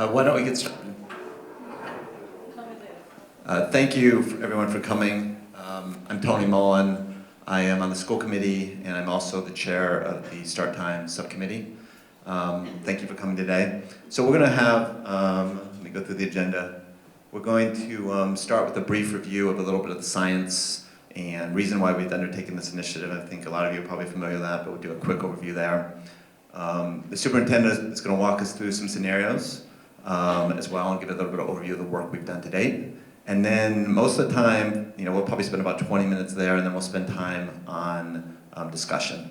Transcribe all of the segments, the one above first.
Why don't we get started? Thank you, everyone, for coming. I'm Tony Mullen. I am on the school committee, and I'm also the chair of the Start Time subcommittee. Thank you for coming today. So we're going to have, let me go through the agenda. We're going to start with a brief review of a little bit of the science and reason why we've undertaken this initiative. I think a lot of you are probably familiar with that, but we'll do a quick overview there. The superintendent is going to walk us through some scenarios as well and give a little bit of overview of the work we've done to date. And then most of the time, we'll probably spend about 20 minutes there, and then we'll spend time on discussion.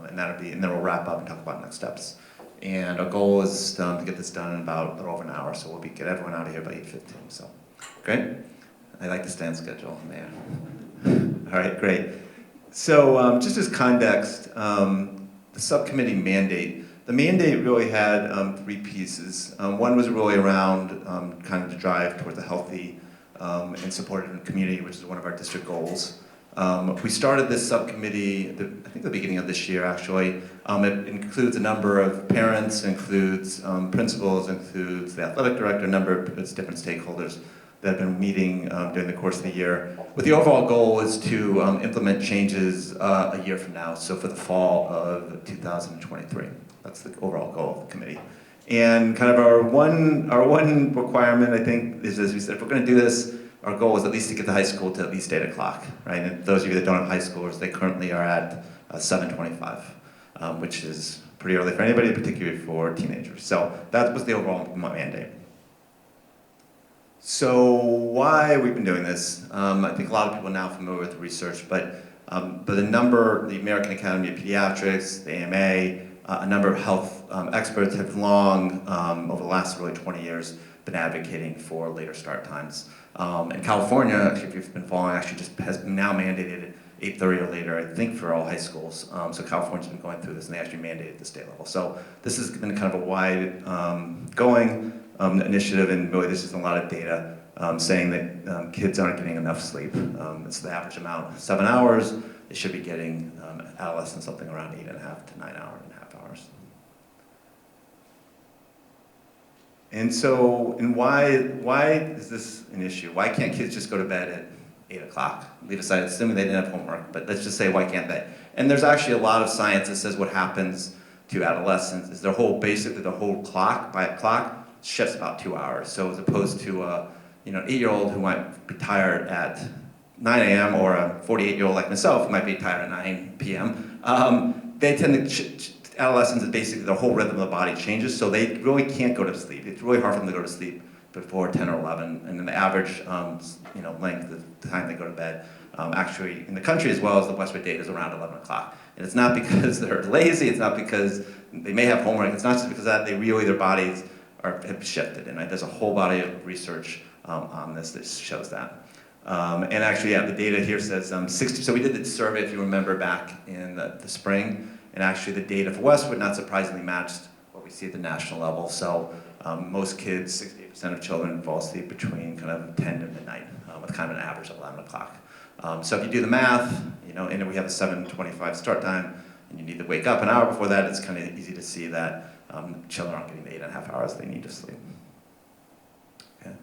And then we'll wrap up and talk about next steps. And our goal is to get this done in about a little over an hour, so we'll get everyone out of here by 8:15. So, great. I like to stay on schedule, man. All right, great. So just as context, the subcommittee mandate. The mandate really had three pieces. One was really around kind of the drive towards a healthy and supportive community, which is one of our district goals. We started this subcommittee, I think the beginning of this year, actually. It includes a number of parents, includes principals, includes the athletic director, a number of different stakeholders that have been meeting during the course of the year. But the overall goal is to implement changes a year from now, so for the fall of 2023. That's the overall goal of the committee. And kind of our one requirement, I think, is, as we said, if we're going to do this, our goal is at least to get the high school to at least 8 o'clock, right? And those of you that don't have high schoolers, they currently are at 7:25, which is pretty early for anybody, particularly for teenagers. So that was the overall mandate. So why we've been doing this, I think a lot of people are now familiar with the research, but the American Academy of Pediatrics, the AMA, a number of health experts have long, over the last really 20 years, been advocating for later start times. And California, actually, if you've been following, actually just has now mandated 8:30 or later, I think, for all high schools. So California's been going through this, and they actually mandated the state level. So this has been kind of a wide going initiative, and really this is a lot of data saying that kids aren't getting enough sleep. It's the average amount, 7 hours. They should be getting, adolescents, something around 8.5 to 9 hours. And so, why is this an issue? Why can't kids just go to bed at 8 o'clock? Leave aside, assuming they didn't have homework, but let's just say, why can't they? And there's actually a lot of science that says what happens to adolescents is basically the whole clock shifts about 2 hours. So as opposed to an 8-year-old who might be tired at 9 a.m. or a 48-year-old like myself who might be tired at 9 p.m., they tend to adolescence is basically the whole rhythm of the body changes, so they really can't go to sleep. It's really hard for them to go to sleep before 10 or 11, and then the average length of the time they go to bed, actually in the country as well as the Westwood data, is around 11 o'clock. And it's not because they're lazy, it's not because they may have homework, it's not just because that their bodies have shifted, and there's a whole body of research on this that shows that. And actually, the data here says 60, so we did the survey, if you remember, back in the spring, and actually the data for Westwood, not surprisingly, matched what we see at the national level. So most kids, 68% of children, fall asleep between kind of 10 to midnight, with kind of an average of 11 o'clock. So if you do the math, and we have a 7:25 start time, and you need to wake up an hour before that, it's kind of easy to see that children aren't getting the 8.5 hours they need to sleep. Okay.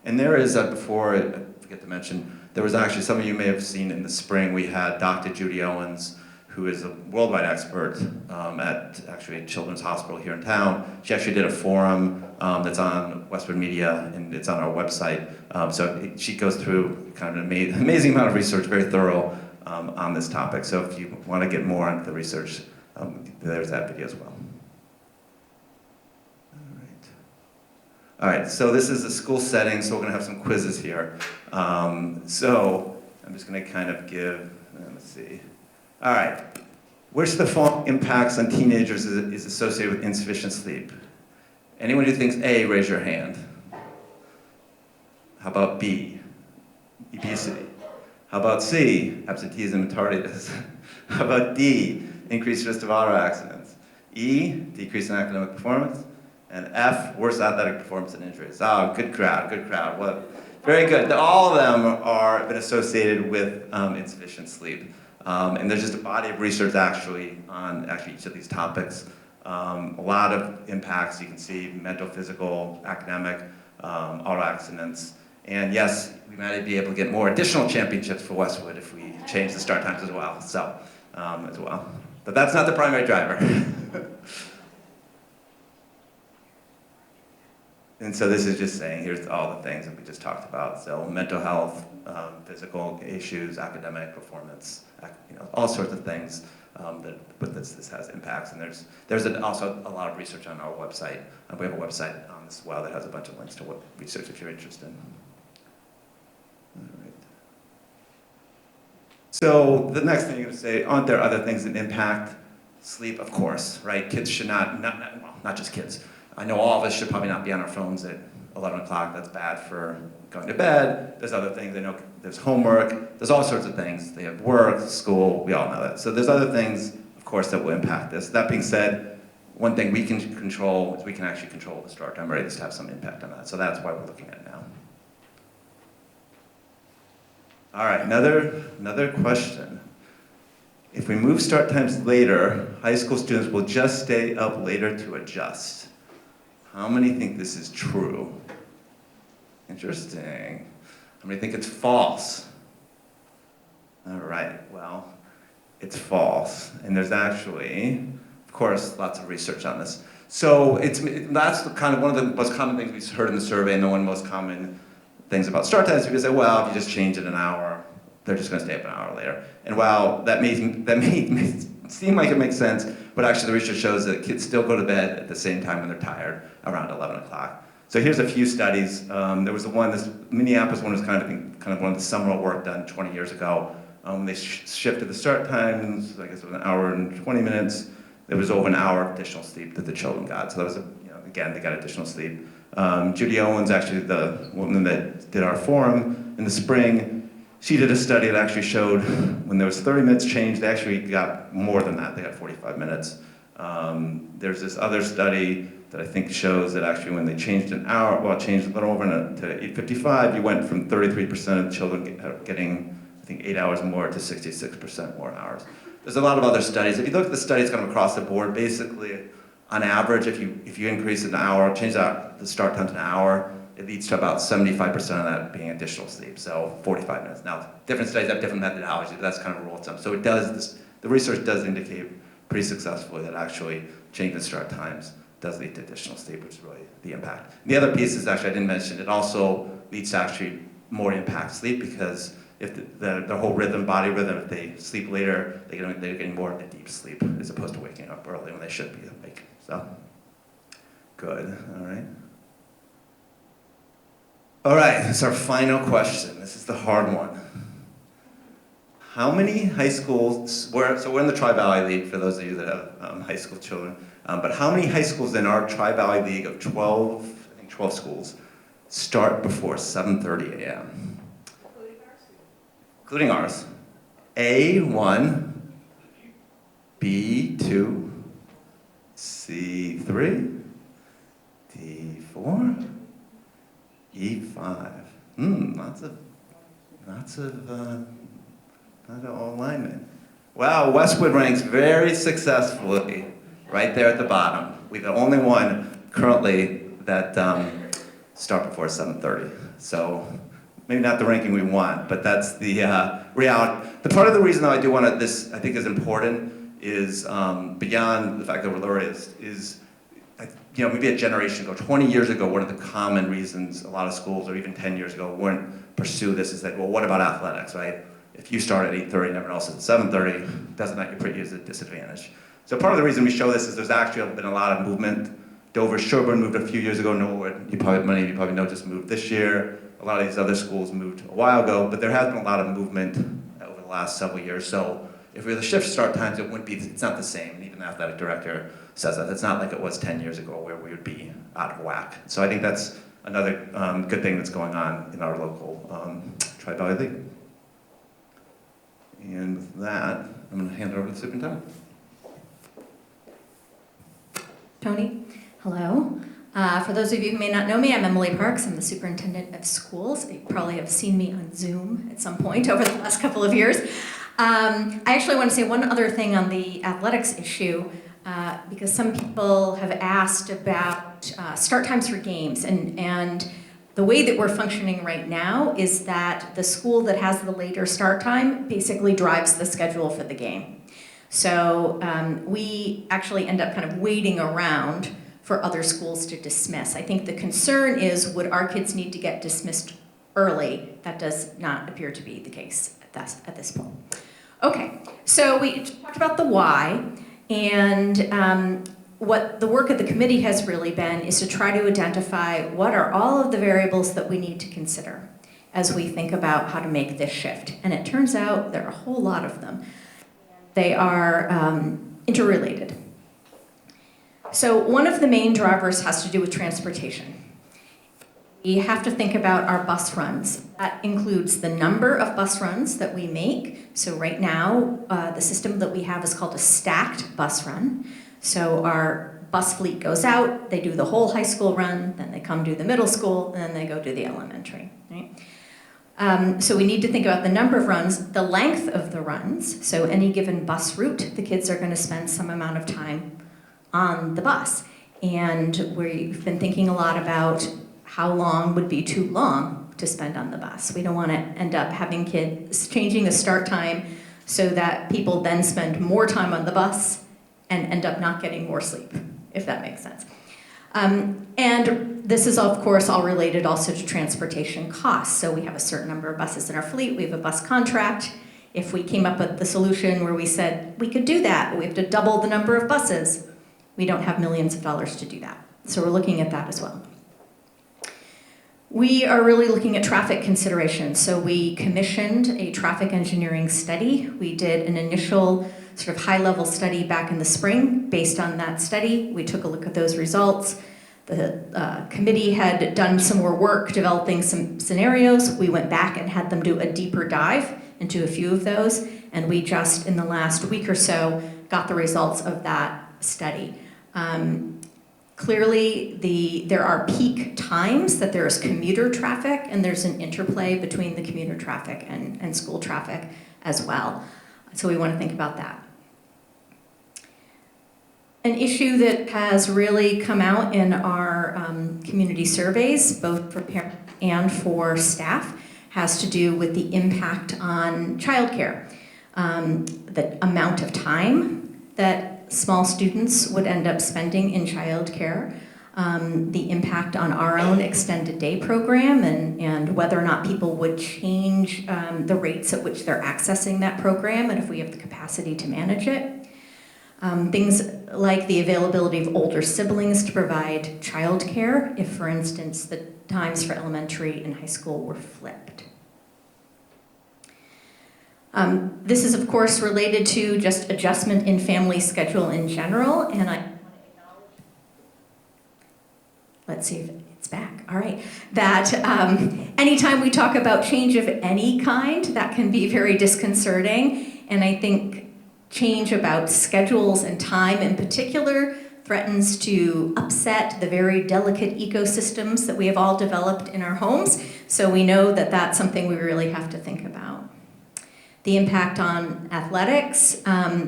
And there is, before, I forget to mention, there was actually, some of you may have seen in the spring, we had Dr. Judy Owens, who is a worldwide expert at actually a children's hospital here in town. She actually did a forum that's on Westwood Media, and it's on our website. So she goes through kind of an amazing amount of research, very thorough on this topic. So if you want to get more into the research, there's that video as well. All right, so this is a school setting, so we're going to have some quizzes here. So I'm just going to kind of give, let's see. All right, which of the following impacts on teenagers is associated with insufficient sleep? Anyone who thinks A, raise your hand. How about B, obesity? How about C, absenteeism and tardiness? How about D, increased risk of auto accidents? E, decrease in academic performance? And F, worse athletic performance and injuries. Oh, good crowd. What? Very good. All of them have been associated with insufficient sleep. And there's just a body of research actually on each of these topics. A lot of impacts you can see: mental, physical, academic, auto accidents. And yes, we might be able to get more additional championships for Westwood if we change the start times as well. But that's not the primary driver. And so this is just saying, here's all the things that we just talked about. So mental health, physical issues, academic performance, all sorts of things but this has impacts. And there's also a lot of research on our website. We have a website on this as well that has a bunch of links to what research if you're interested. All right. So the next thing you're going to say, aren't there other things that impact sleep? Of course, right? Kids should not just kids. I know all of us should probably not be on our phones at 11 o'clock. That's bad for going to bed. There's other things. I know there's homework. There's all sorts of things. They have work, school. We all know that. So there's other things, of course, that will impact this. That being said, one thing we can control is we can actually control the start time, or at least have some impact on that. So that's why we're looking at it now. All right, another question. If we move start times later, high school students will just stay up later to adjust. How many think this is true? Interesting. How many think it's false? All right, well, it's false. And there's actually, of course, lots of research on this. So that's kind of one of the most common things we've heard in the survey, and one of the most common things about start times. People say, well, if you just change it an hour, they're just going to stay up an hour later. And while that may seem like it makes sense, but actually the research shows that kids still go to bed at the same time when they're tired, around 11 o'clock. So here's a few studies. There was this Minneapolis one was kind of one of the seminal work done 20 years ago. They shifted the start times, I guess it was an hour and 20 minutes. There was over an hour of additional sleep that the children got. So that was, again, they got additional sleep. Judy Owens, actually the woman that did our forum in the spring, she did a study that actually showed when there was 30 minutes change, they actually got more than that. They got 45 minutes. There's this other study that I think shows that actually when they changed an hour, changed a little over to 8:55, you went from 33% of children getting, I think, 8 hours more to 66% more hours. There's a lot of other studies. If you look at the studies kind of across the board, basically, on average, if you increase it an hour, change the start time to an hour, it leads to about 75% of that being additional sleep, so 45 minutes. Now, different studies have different methodologies, but that's kind of a rule of thumb. So the research does indicate pretty successfully that actually changing the start times does lead to additional sleep, which is really the impact. And the other piece is actually, I didn't mention, it also leads to actually more impact sleep, because if the whole body rhythm, if they sleep later, they're getting more of a deep sleep as opposed to waking up early when they should be awake. So, good, all right. All right, this is our final question. This is the hard one. How many high schools, so we're in the Tri-Valley League for those of you that have high school children, but how many high schools in our Tri-Valley League of 12 schools start before 7:30 a.m.? Including ours. A1, B2, C3, D4, E5. Lots of alignment. Wow, Westwood ranks very successfully right there at the bottom. We're the only one currently that start before 7:30. So maybe not the ranking we want, but that's the reality. The part of the reason I do want to, this I think is important, is beyond the fact that we're laureates, is maybe a generation ago, 20 years ago, one of the common reasons a lot of schools, or even 10 years ago, wouldn't pursue this is that, well, what about athletics, right? If you start at 8:30 and everyone else is at 7:30, doesn't that put you at a disadvantage? So part of the reason we show this is there's actually been a lot of movement. Dover Sherborne moved a few years ago. Norwood, many of you probably know, just moved this year. A lot of these other schools moved a while ago, but there has been a lot of movement over the last several years. So if we were to shift start times, it's not the same. And even the athletic director says that. It's not like it was 10 years ago where we would be out of whack. So I think that's another good thing that's going on in our local Tri-Valley League. And with that, I'm going to hand it over to the superintendent. Tony, hello. For those of you who may not know me, I'm Emily Parks. I'm the superintendent of schools. You probably have seen me on Zoom at some point over the last couple of years. I actually want to say one other thing on the athletics issue. because some people have asked about start times for games, and the way that we're functioning right now is that the school that has the later start time basically drives the schedule for the game. So we actually end up kind of waiting around for other schools to dismiss. I think the concern is, would our kids need to get dismissed early? That does not appear to be the case at this point. Okay, so we talked about the why, and what the work of the committee has really been is to try to identify what are all of the variables that we need to consider as we think about how to make this shift. And it turns out there are a whole lot of them. They are interrelated. So one of the main drivers has to do with transportation. We have to think about our bus runs. That includes the number of bus runs that we make. So right now, the system that we have is called a stacked bus run. So our bus fleet goes out, they do the whole high school run, then they come do the middle school, and then they go do the elementary, right? So we need to think about the number of runs, the length of the runs. So any given bus route, the kids are going to spend some amount of time on the bus. And we've been thinking a lot about how long would be too long to spend on the bus. We don't want to end up having kids changing the start time so that people then spend more time on the bus and end up not getting more sleep, if that makes sense. And this is, of course, all related also to transportation costs. So we have a certain number of buses in our fleet, we have a bus contract. If we came up with the solution where we said, we could do that, but we have to double the number of buses, we don't have millions of dollars to do that. So we're looking at that as well. We are really looking at traffic considerations. So we commissioned a traffic engineering study. We did an initial sort of high-level study back in the spring. Based on that study, we took a look at those results. The committee had done some more work developing some scenarios. We went back and had them do a deeper dive into a few of those, and we just, in the last week or so, got the results of that study. Clearly, there are peak times that there is commuter traffic, and there's an interplay between the commuter traffic and school traffic as well. So we want to think about that. An issue that has really come out in our community surveys, both for parents and for staff, has to do with the impact on childcare. The amount of time that small students would end up spending in childcare, the impact on our own extended day program, and whether or not people would change the rates at which they're accessing that program, and if we have the capacity to manage it. Things like the availability of older siblings to provide childcare, if, for instance, the times for elementary and high school were flipped. This is, of course, related to just adjustment in family schedule in general, and let's see if it's back. All right. That anytime we talk about change of any kind, that can be very disconcerting, and I think change about schedules and time in particular threatens to upset the very delicate ecosystems that we have all developed in our homes, so we know that that's something we really have to think about. The impact on athletics.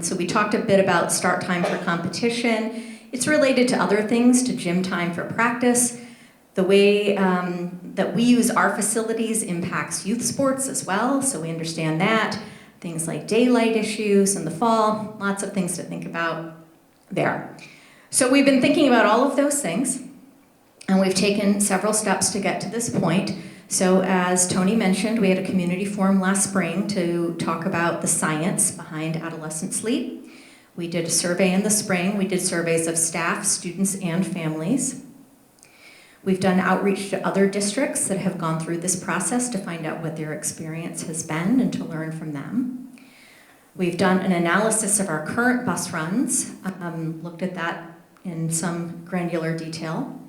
So we talked a bit about start time for competition. It's related to other things, to gym time for practice. The way that we use our facilities impacts youth sports as well, so we understand that. Things like daylight issues in the fall, lots of things to think about there. So we've been thinking about all of those things, and we've taken several steps to get to this point. So as Tony mentioned, we had a community forum last spring to talk about the science behind adolescent sleep. We did a survey in the spring. We did surveys of staff, students, and families. We've done outreach to other districts that have gone through this process to find out what their experience has been and to learn from them. We've done an analysis of our current bus runs, looked at that in some granular detail.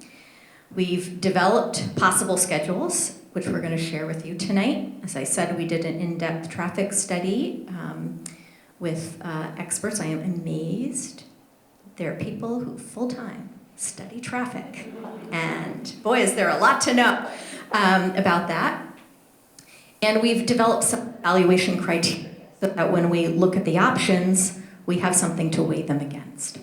We've developed possible schedules, which we're going to share with you tonight. As I said, we did an in-depth traffic study with experts. I am amazed. There are people who full-time study traffic. And boy, is there a lot to know about that. And we've developed some evaluation criteria so that when we look at the options, we have something to weigh them against.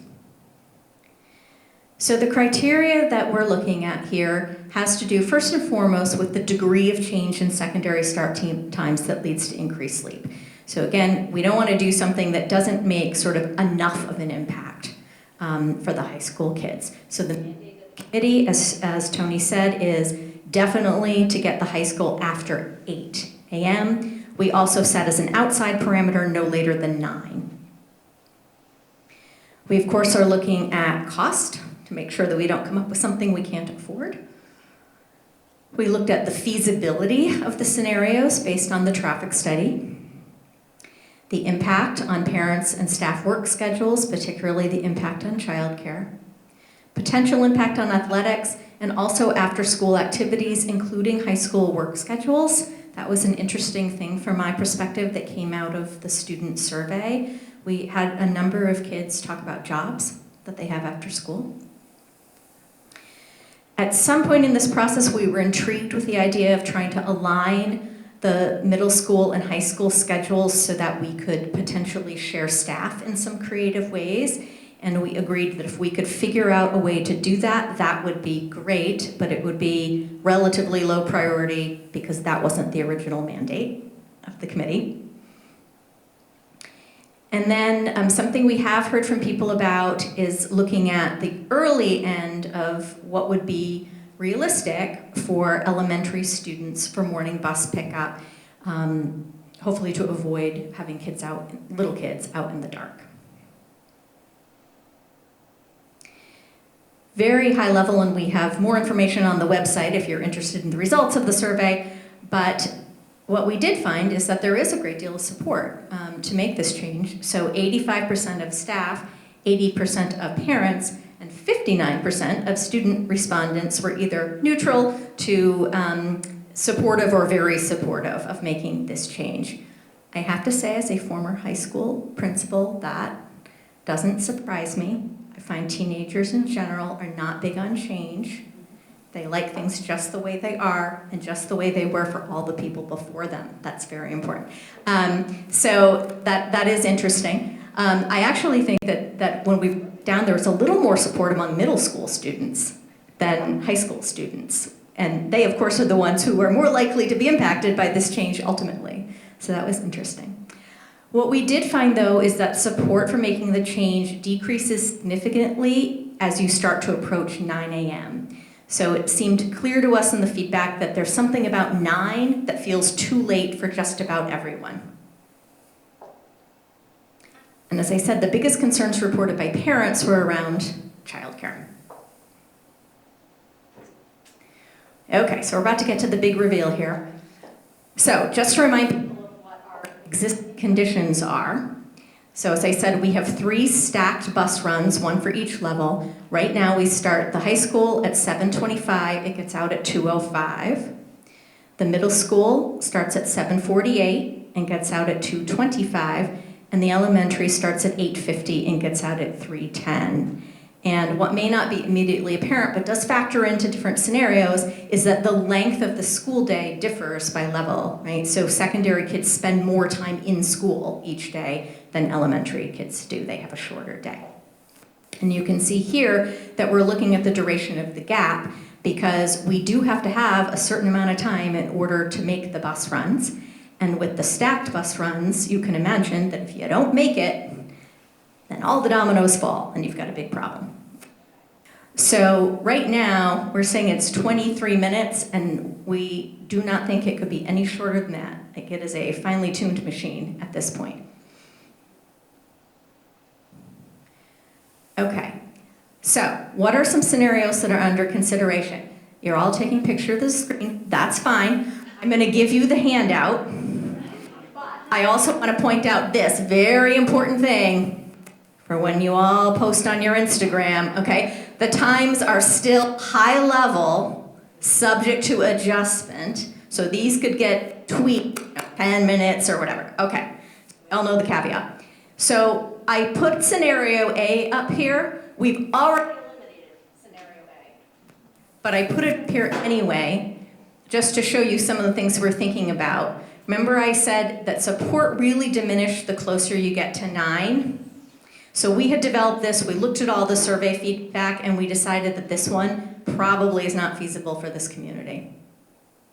So the criteria that we're looking at here has to do first and foremost with the degree of change in secondary start times that leads to increased sleep. So again, we don't want to do something that doesn't make sort of enough of an impact for the high school kids. So the mandate of the committee, as Tony said, is definitely to get the high school after 8 a.m. We also set as an outside parameter no later than 9. We of course are looking at cost to make sure that we don't come up with something we can't afford. We looked at the feasibility of the scenarios based on the traffic study, the impact on parents and staff work schedules, particularly the impact on childcare, potential impact on athletics, and also after-school activities, including high school work schedules. That was an interesting thing from my perspective that came out of the student survey. We had a number of kids talk about jobs that they have after school. At some point in this process, we were intrigued with the idea of trying to align the middle school and high school schedules so that we could potentially share staff in some creative ways. And we agreed that if we could figure out a way to do that, that would be great, but it would be relatively low priority because that wasn't the original mandate of the committee. And then something we have heard from people about is looking at the early end of what would be realistic for elementary students for morning bus pickup, hopefully to avoid having little kids out in the dark. Very high level, and we have more information on the website if you're interested in the results of the survey, but what we did find is that there is a great deal of support to make this change. So 85% of staff, 80% of parents, and 59% of student respondents were either neutral to supportive or very supportive of making this change. I have to say, as a former high school principal, that doesn't surprise me. I find teenagers in general are not big on change. They like things just the way they are and just the way they were for all the people before them. That's very important. So that is interesting. I actually think that when we were down, there was a little more support among middle school students than high school students. And they, of course, are the ones who are more likely to be impacted by this change ultimately. So that was interesting. What we did find, though, is that support for making the change decreases significantly as you start to approach 9 a.m. So it seemed clear to us in the feedback that there's something about 9 that feels too late for just about everyone. And as I said, the biggest concerns reported by parents were around childcare. Okay, so we're about to get to the big reveal here. So just to remind people of what our existing conditions are. So as I said, we have 3 stacked bus runs, 1 for each level. Right now we start the high school at 7:25, it gets out at 2:05. The middle school starts at 7:48 and gets out at 2:25, and the elementary starts at 8:50 and gets out at 3:10. And what may not be immediately apparent, but does factor into different scenarios, is that the length of the school day differs by level, right? So secondary kids spend more time in school each day than elementary kids do. They have a shorter day. And you can see here that we're looking at the duration of the gap because we do have to have a certain amount of time in order to make the bus runs. And with the stacked bus runs, you can imagine that if you don't make it, then all the dominoes fall and you've got a big problem. So right now, we're saying it's 23 minutes, and we do not think it could be any shorter than that. Like, it is a finely tuned machine at this point. Okay, so what are some scenarios that are under consideration? You're all taking a picture of the screen. That's fine. I'm going to give you the handout. I also want to point out this very important thing for when you all post on your Instagram, okay? The times are still high level, subject to adjustment. So these could get tweaked, 10 minutes or whatever. Okay, y'all know the caveat. So I put scenario A up here. We've already eliminated scenario A, but I put it here anyway, just to show you some of the things we're thinking about. Remember I said that support really diminished the closer you get to 9? So we had developed this, we looked at all the survey feedback, and we decided that this one probably is not feasible for this community.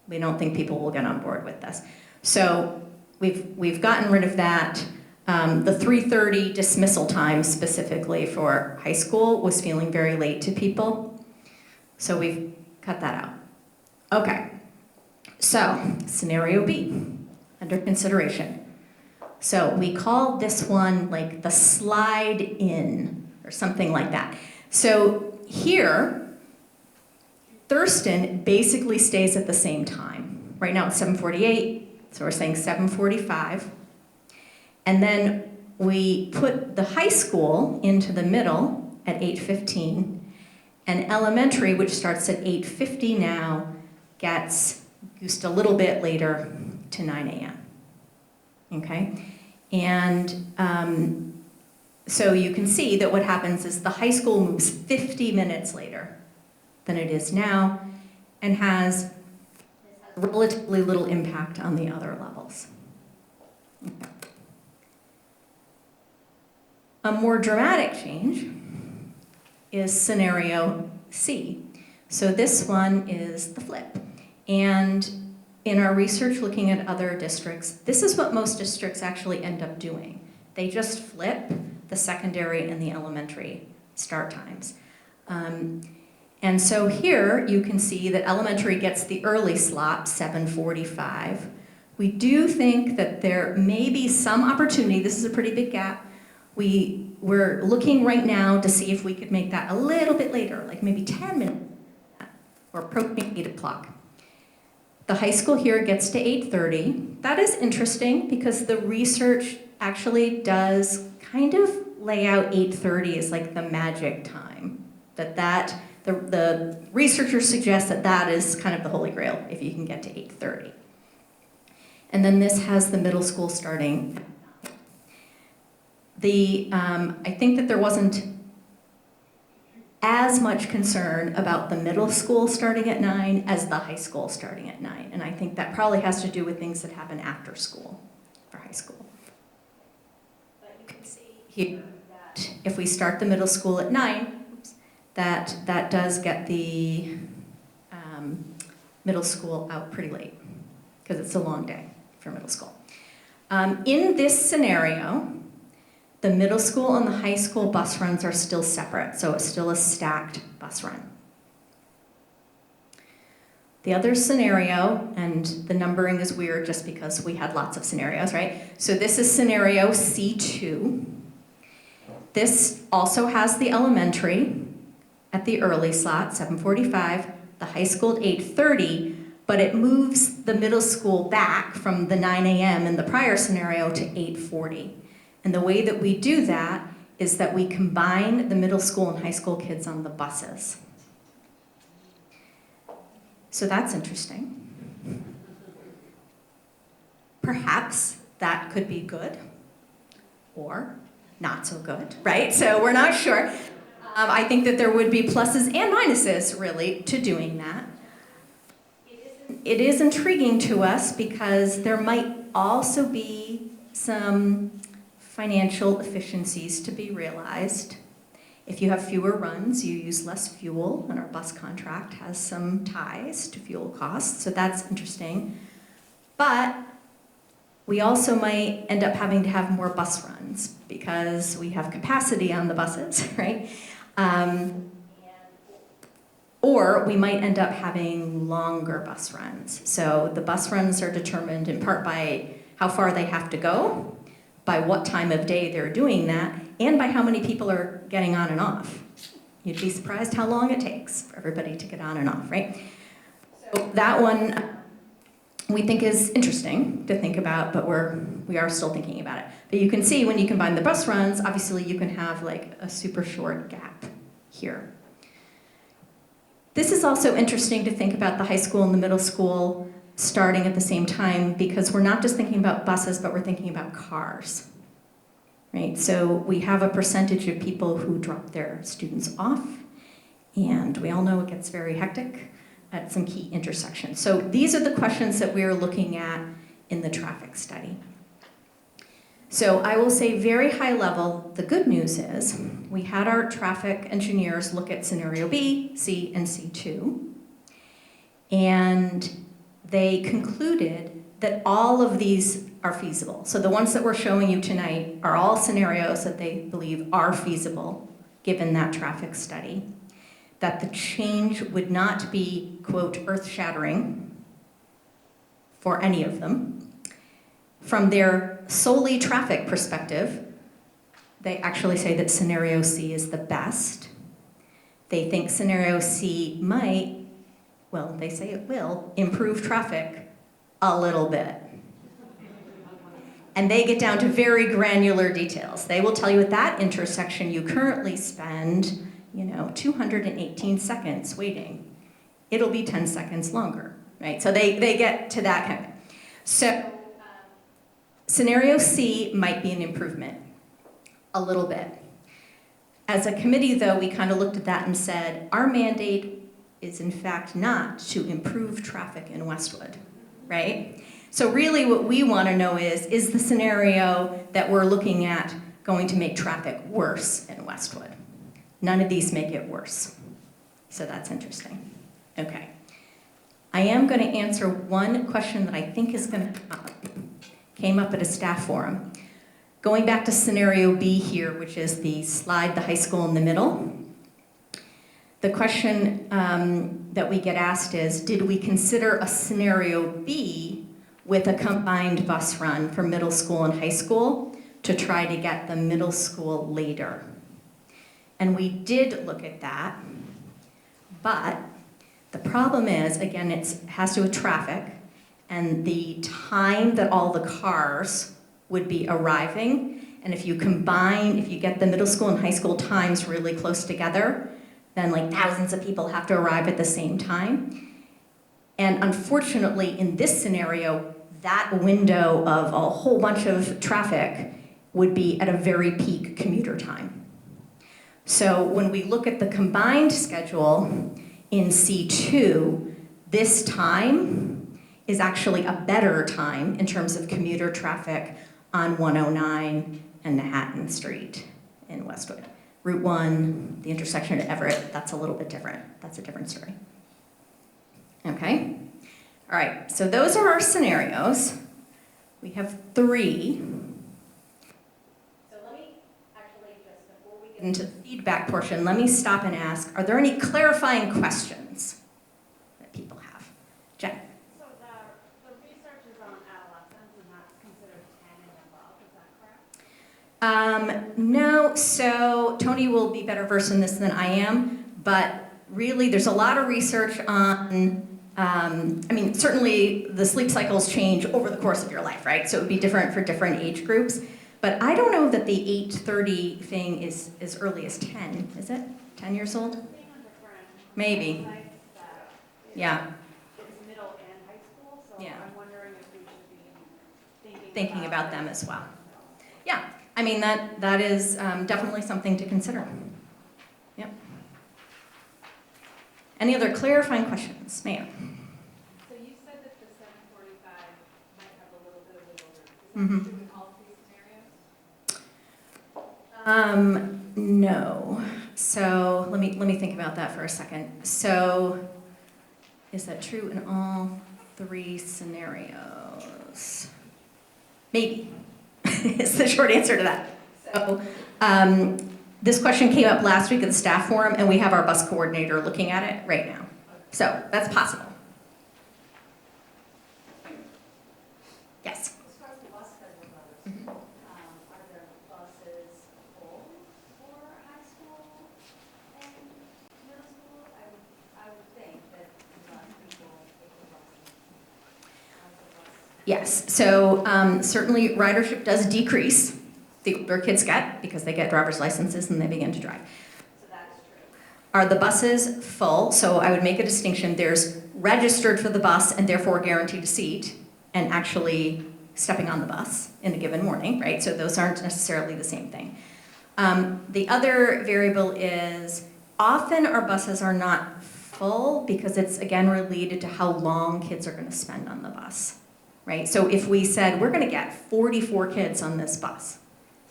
We don't think people will get on board with this. So we've gotten rid of that. The 3:30 dismissal time specifically for high school was feeling very late to people. So we've cut that out. Okay, so scenario B, under consideration. So we call this one like the slide in or something like that. So here, Thurston basically stays at the same time. Right now it's 7:48, so we're saying 7:45. And then we put the high school into the middle at 8:15, and elementary, which starts at 8:50 now, gets goosed a little bit later to 9 a.m. Okay? And so you can see that what happens is the high school moves 50 minutes later than it is now and has relatively little impact on the other levels. Okay. A more dramatic change is scenario C. So this one is the flip. And in our research looking at other districts, this is what most districts actually end up doing. They just flip the secondary and the elementary start times. And so here you can see that elementary gets the early slot, 7:45. We do think that there may be some opportunity, this is a pretty big gap. We're looking right now to see if we could make that a little bit later, like maybe 10 minutes, or approaching 8 o'clock. The high school here gets to 8:30. That is interesting because the research actually does kind of lay out 8:30 as like the magic time. The researchers suggest that that is kind of the holy grail if you can get to 8:30. And then this has the middle school starting. I think that there wasn't as much concern about the middle school starting at 9 as the high school starting at 9. And I think that probably has to do with things that happen after school for high school. But you can see here that if we start the middle school at 9, that does get the middle school out pretty late because it's a long day for middle school. In this scenario, the middle school and the high school bus runs are still separate, so it's still a stacked bus run. The other scenario, and the numbering is weird just because we had lots of scenarios, right? So this is scenario C2. This also has the elementary at the early slot, 7:45, the high school at 8:30, but it moves the middle school back from the 9 a.m. in the prior scenario to 8:40. And the way that we do that is that we combine the middle school and high school kids on the buses. So that's interesting. Perhaps that could be good or not so good, right? So we're not sure. I think that there would be pluses and minuses, really, to doing that. It is intriguing to us because there might also be some financial efficiencies to be realized. If you have fewer runs, you use less fuel, and our bus contract has some ties to fuel costs, so that's interesting. But we also might end up having to have more bus runs because we have capacity on the buses, right? Or we might end up having longer bus runs. So the bus runs are determined in part by how far they have to go, by what time of day they're doing that, and by how many people are getting on and off. You'd be surprised how long it takes for everybody to get on and off, right? So that one we think is interesting to think about, but we are still thinking about it. But you can see when you combine the bus runs, obviously you can have like a super short gap here. This is also interesting to think about the high school and the middle school starting at the same time because we're not just thinking about buses, but we're thinking about cars, right? So we have a percentage of people who drop their students off, and we all know it gets very hectic at some key intersections. So these are the questions that we're looking at in the traffic study. So I will say very high level, the good news is we had our traffic engineers look at scenario B, C, and C2. And they concluded that all of these are feasible. So the ones that we're showing you tonight are all scenarios that they believe are feasible given that traffic study. That the change would not be, quote, earth-shattering for any of them. From their solely traffic perspective, they actually say that scenario C is the best. They think scenario C might, well, they say it will, improve traffic a little bit. And they get down to very granular details. They will tell you at that intersection you currently spend, 218 seconds waiting. It'll be 10 seconds longer, right? So they get to that kind of thing. So scenario C might be an improvement, a little bit. As a committee, though, we kind of looked at that and said, our mandate is in fact not to improve traffic in Westwood, right? So really what we want to know is the scenario that we're looking at going to make traffic worse in Westwood? None of these make it worse. So that's interesting. Okay. I am going to answer one question that I think is going to come up. Came up at a staff forum. Going back to scenario B here, which is the slide the high school in the middle. The question that we get asked is, did we consider a scenario B with a combined bus run for middle school and high school to try to get the middle school later? And we did look at that, but the problem is, again, it has to do with traffic and the time that all the cars would be arriving. And if you get the middle school and high school times really close together, then like thousands of people have to arrive at the same time. And unfortunately, in this scenario, that window of a whole bunch of traffic would be at a very peak commuter time. So when we look at the combined schedule in C2, this time is actually a better time in terms of commuter traffic on 109 and Manhattan Street in Westwood. Route 1, the intersection at Everett, that's a little bit different. That's a different story. Okay? All right, so those are our scenarios. We have 3. So let me actually just, before we get into the feedback portion, let me stop and ask, are there any clarifying questions that people have? Jen? So the research is on adolescents and that's considered 10 and above, is that correct? No, so Tony will be better versed in this than I am, but really there's a lot of research on, certainly the sleep cycles change over the course of your life, right? So it would be different for different age groups, but I don't know that the 8:30 thing is as early as 10, is it? 10 years old? Maybe. Yeah. It's middle and high school, so Yeah. I'm wondering if we should be Thinking about them as well. Yeah, I mean, that is definitely something to consider. Yep. Any other clarifying questions? Ma'am? So you said that the 745 might have a little bit of wiggle room. Is that Mhm. true in all 3 scenarios? No. So let me think about that for a second. So is that true in all 3 scenarios? Maybe is the short answer to that. So this question came up last week at the staff forum, and we have our bus coordinator looking at it right now. So that's possible. Yes. As far as the bus schedule goes, Mhm. are there buses full for high school and middle school? I would think that a lot of people take the bus. Yes, so certainly ridership does decrease the older kids get because they get driver's licenses and they begin to drive. So that is true. Are the buses full? So I would make a distinction. There's registered for the bus and therefore guaranteed a seat and actually stepping on the bus in a given morning, right? So those aren't necessarily the same thing. The other variable is often our buses are not full because it's again related to how long kids are going to spend on the bus. right? So if we said, we're gonna get 44 kids on this bus,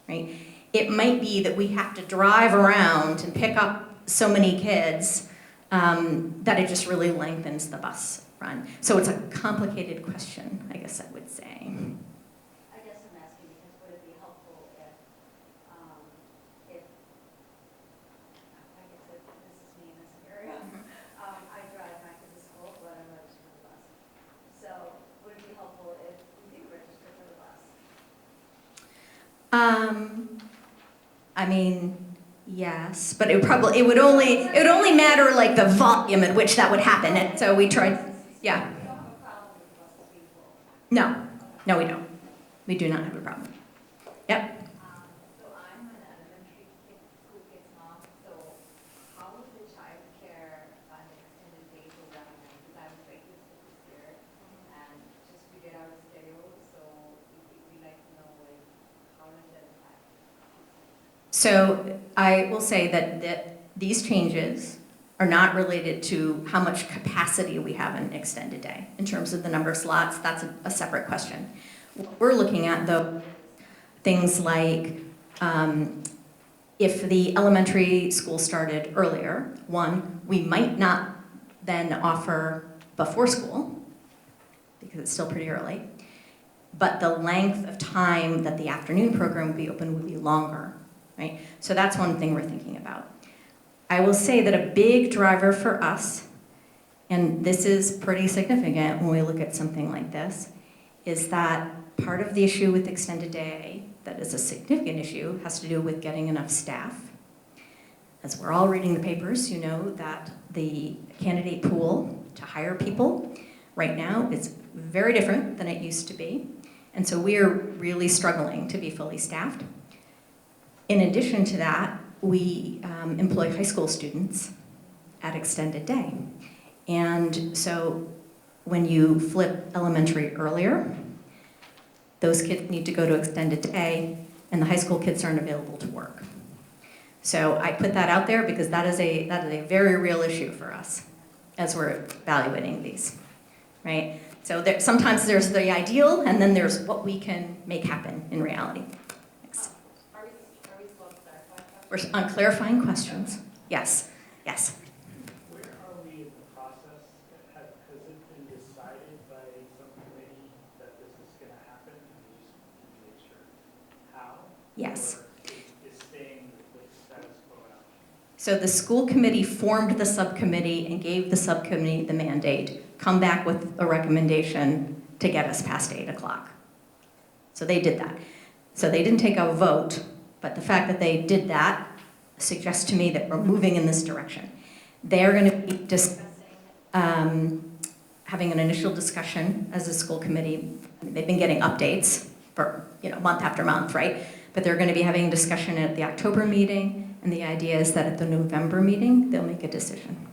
right? It might be that we have to drive around and pick up so many kids that it just really lengthens the bus run. So it's a complicated question, I guess I would say. I guess I'm asking because would it be helpful if, I guess if this is me in this scenario, I drive my kids to school, but I'm registered for the bus. So would it be helpful if we do register for the bus? I mean, yes, but it would only matter like the volume at which that would happen. And so we tried, yeah. We don't have a problem with the buses being full. No, we don't. We do not have a problem. Yep. So I'm an elementary school kid's mom, so how is the childcare and extended day program? Because I was pregnant this year and just figured out a schedule, so we like to know like how does that impact? So I will say that these changes are not related to how much capacity we have in extended day. In terms of the number of slots, that's a separate question. What we're looking at, though, things like if the elementary school started earlier, one, we might not then offer before school, because it's still pretty early, but the length of time that the afternoon program would be open would be longer, right? So that's one thing we're thinking about. I will say that a big driver for us, and this is pretty significant when we look at something like this, is that part of the issue with extended day that is a significant issue has to do with getting enough staff. As we're all reading the papers, you know that the candidate pool to hire people right now is very different than it used to be. And so we are really struggling to be fully staffed. In addition to that, we employ high school students at extended day. And so when you flip elementary earlier, those kids need to go to extended day, and the high school kids aren't available to work. So I put that out there because that is a very real issue for us as we're evaluating these, right? So sometimes there's the ideal, and then there's what we can make happen in reality. Thanks. Are we still on clarifying? We're on clarifying questions. Yes, yes. Where are we in the process? Has it been decided by some committee that this is going to happen? And we just need to make sure how? Yes. Or is staying with status quo out? So the school committee formed the subcommittee and gave the subcommittee the mandate, come back with a recommendation to get us past 8 o'clock. So they did that. So they didn't take a vote, but the fact that they did that suggests to me that we're moving in this direction. They're going to be discussing, having an initial discussion as a school committee. I mean, they've been getting updates for month after month, right? But they're going to be having a discussion at the October meeting, and the idea is that at the November meeting, they'll make a decision.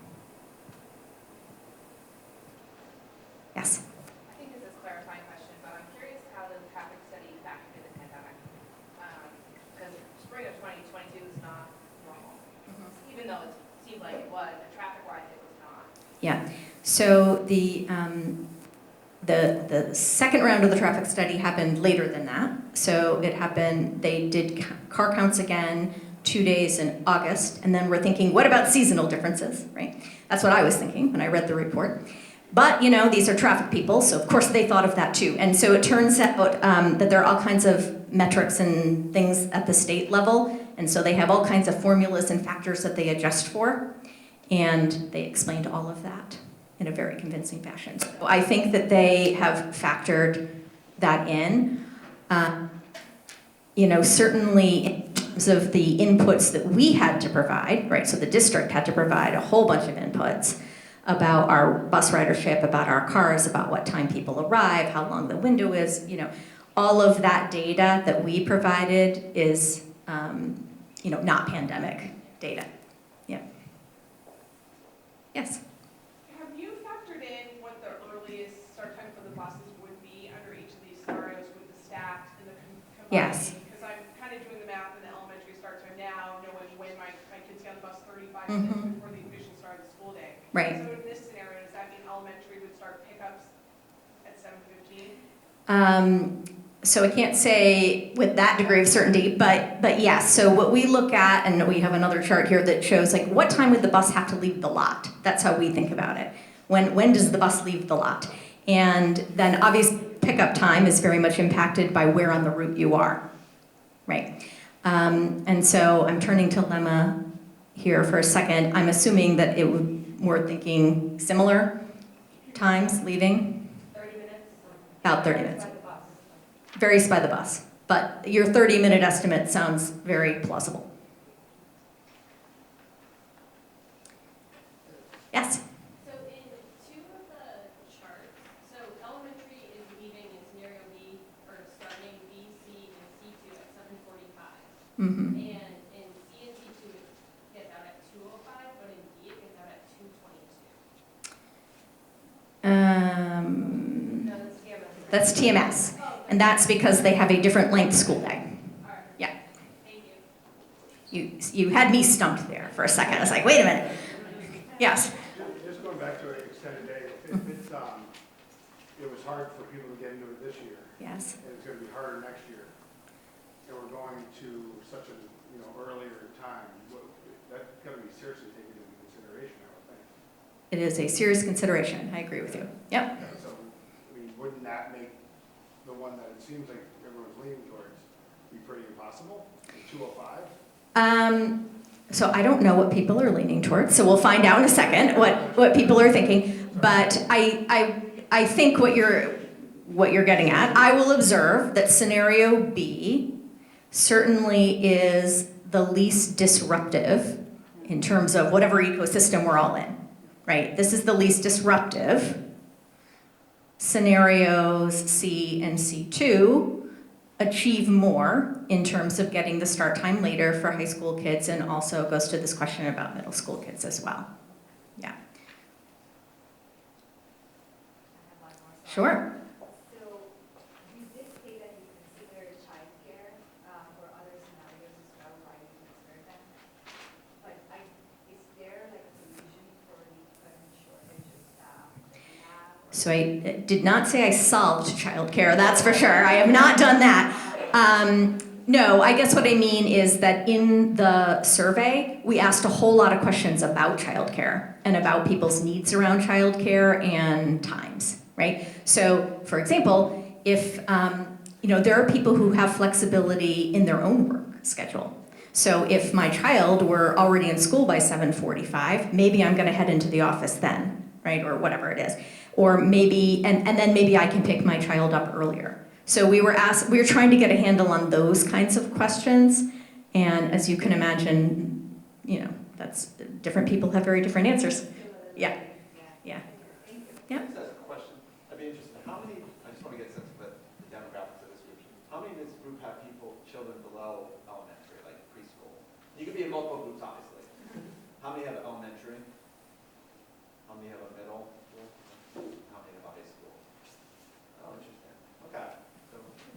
Yes? I think this is a clarifying question, but I'm curious how the traffic study factored in the pandemic. Because spring of 2022 is not normal. Even though it seemed like it was, traffic-wise, it was not. Yeah. So the second round of the traffic study happened later than that. So it happened, they did car counts again 2 days in August, and then we're thinking, what about seasonal differences, right? That's what I was thinking when I read the report. But, these are traffic people, so of course they thought of that too. And so it turns out that there are all kinds of metrics and things at the state level, and so they have all kinds of formulas and factors that they adjust for, and they explained all of that in a very convincing fashion. So I think that they have factored that in. Certainly in terms of the inputs that we had to provide, right? So the district had to provide a whole bunch of inputs about our bus ridership, about our cars, about what time people arrive, how long the window is, all of that data that we provided is, not pandemic data. Yeah. Yes? Have you factored in what the earliest start time for the buses would be under each of these scenarios with the staff and the combining? Yes. Because I'm kind of doing the math in the elementary start time now, knowing when my kids get on the bus 35 Mhm. minutes before the official start of the school day. Right. So in this scenario, does that mean elementary would start pickups at 7:15? So I can't say with that degree of certainty, but yes. So what we look at, and we have another chart here that shows like what time would the bus have to leave the lot? That's how we think about it. When does the bus leave the lot? And then obvious pickup time is very much impacted by where on the route you are, right? And so I'm turning to Lemma here for a second. I'm assuming that we're thinking similar times leaving? 30 minutes? About 30 minutes. By the bus. Varies by the bus, but your 30-minute estimate sounds very plausible. Yes? So in two of the charts, so elementary is leaving in scenario B, or starting B, C, and C2 at 7:45. Mm-hmm. And in C and C2, it gets out at 2:05, but in B, it gets out at 2:22. No, that's TMS. That's TMS, Oh, and that's because they have a different length school day. all right. Yeah. Thank you. You had me stumped there for a second. I was like, wait a minute. Yes. Just going back to an extended day, if it's, it was hard for people to get into it this year, Yes. and it's gonna be harder next year, and we're going to such a, earlier time, that's gotta be seriously taken into consideration, I would think. It is a serious consideration. I agree with you. Yep. So, wouldn't that make the one that it seems like everyone's leaning towards be pretty impossible, the 2:05? So I don't know what people are leaning towards, so we'll find out in a second what people are thinking. But I think what you're getting at, I will observe that scenario B certainly is the least disruptive in terms of whatever ecosystem we're all in, right? This is the least disruptive. Scenarios C and C2 achieve more in terms of getting the start time later for high school kids, and also goes to this question about middle school kids as well. Yeah. I have one more. Sure. So you did say that you consider childcare for other scenarios as well, why you consider them. But is there like a solution for the current shortage of staff that we have? So I did not say I solved childcare, that's for sure. I have not done that. No, I guess what I mean is that in the survey, we asked a whole lot of questions about childcare and about people's needs around childcare and times, right? So, for example, if there are people who have flexibility in their own work schedule. So if my child were already in school by 7:45, maybe I'm going to head into the office then, right, or whatever it is. Or maybe, and then maybe I can pick my child up earlier. So we were trying to get a handle on those kinds of questions, and as you can imagine, that's different people have very different answers. Yeah. Yeah. Yeah. Just ask a question. I'd be interested, I just want to get a sense of the demographics of this group. How many in this group have children below elementary, like preschool? You could be in multiple groups, obviously. How many have elementary? How many have a middle school? How many have a high school? Oh, interesting. Okay.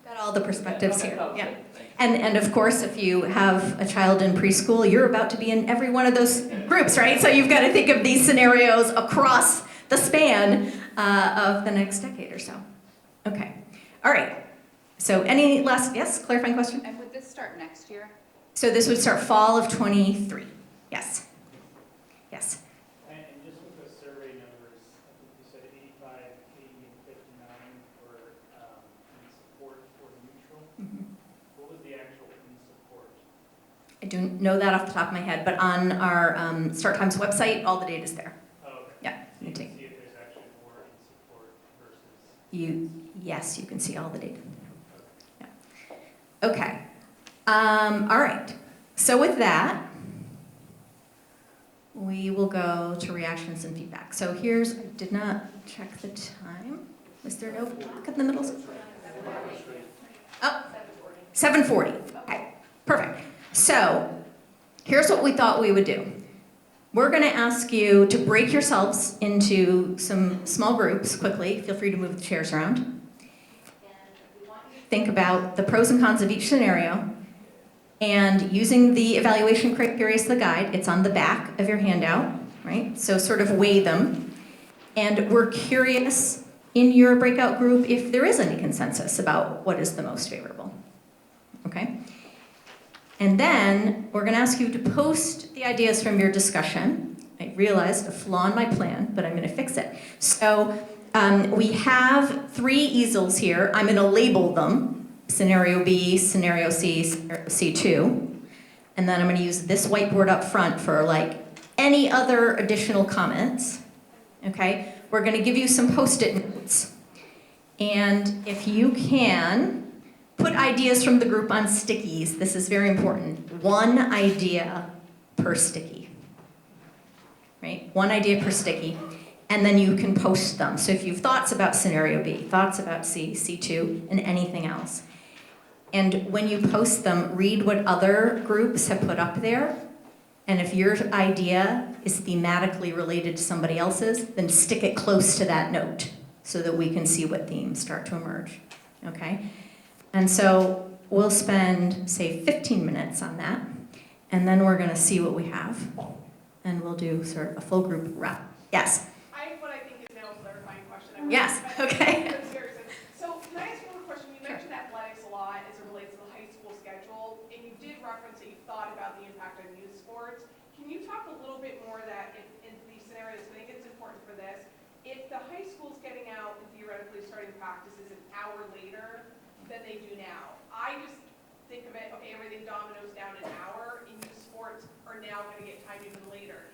Got all the perspectives here. Okay, Yeah. thank you. And of course, if you have a child in preschool, you're about to be in every one of those groups, right? So you've got to think of these scenarios across the span of the next decade or so. Okay. All right. So any last, yes, clarifying question? And would this start next year? So this would start fall of 23. Yes. Yes. And just with the survey numbers, I think you said 85, 80, and 59 were in support or neutral. Mhm. What was the actual in support? I don't know that off the top of my head, but on our Start Times website, all the data is there. Oh, okay. Yeah, So you you take- can see if there's actually more in support versus. Yes, you can see all the data. Yeah. Okay. All right. So with that, we will go to reactions and feedback. So I did not check the time. Was there no clock in the middle? Oh, 7:40. Okay, perfect. So here's what we thought we would do. We're going to ask you to break yourselves into some small groups quickly. Feel free to move the chairs around. And we want you Think about the pros and cons of each scenario, and using the evaluation criteria as the guide, it's on the back of your handout, right? So sort of weigh them. And we're curious in your breakout group if there is any consensus about what is the most favorable. Okay? And then we're going to ask you to post the ideas from your discussion. I realized a flaw in my plan, but I'm going to fix it. So we have 3 easels here. I'm going to label them, scenario B, scenario C, scenario C2. And then I'm going to use this whiteboard up front for like any other additional comments. Okay? We're going to give you some post-it notes. And if you can, put ideas from the group on stickies. This is very important. 1 idea per sticky. Right? 1 idea per sticky. And then you can post them. So if you have thoughts about scenario B, thoughts about C, C2, and anything else. And when you post them, read what other groups have put up there. And if your idea is thematically related to somebody else's, then stick it close to that note so that we can see what themes start to emerge. Okay? And so we'll spend, say, 15 minutes on that, and then we're going to see what we have, and we'll do sort of a full group wrap. Yes? I have what I think is now a clarifying question. Yes, okay. So can I ask one question? You mentioned athletics a lot as it relates to the high school schedule, and you did reference that you thought about the impact on youth sports. Can you talk a little bit more that in these scenarios, I think it's important for this, if the high school's getting out and theoretically starting practices an hour later than they do now, I just think of it, okay, everything dominoes down an hour, and youth sports are now going to get time even later.